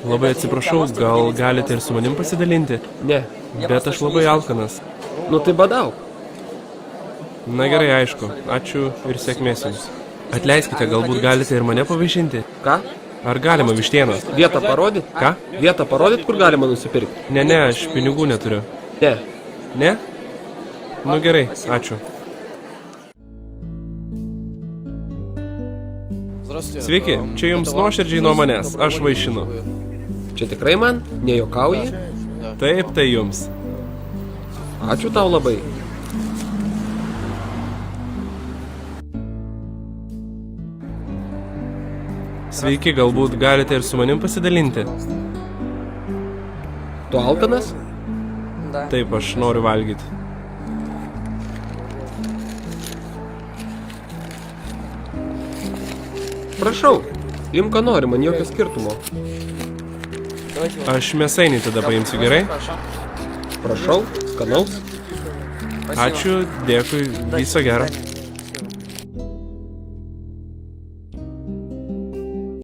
Labai atsiprašau, gal galite ir su manim pasidalinti? Ne. Bet aš labai alkanas. Nu tai badauk. Na gerai, aišku. Ačiū ir sėkmės jums. Atleiskite, galbūt galite ir mane pavaišinti? Ką? Ar galima vištienos? Vietą parodyt? Ką? Vietą parodyt, kur galima nusipirkti? Ne, aš pinigų neturiu. Ne. Ne? Nu gerai, ačiū. Sveiki, čia jums nuoširdžiai nuo manęs, aš vaišinu. Čia tikrai man? Nejuokauji? Taip, tai jums. Ačiū tau labai. Sveiki, galbūt galite ir su manim pasidalinti? Tu alkanas? Taip, aš noriu valgyti. Prašau, imk ką nori, man jokio skirtumo. Aš mėsainį tada paimsiu, gerai? Prašau, skanaus. Ačiū, dėkui, viso gero.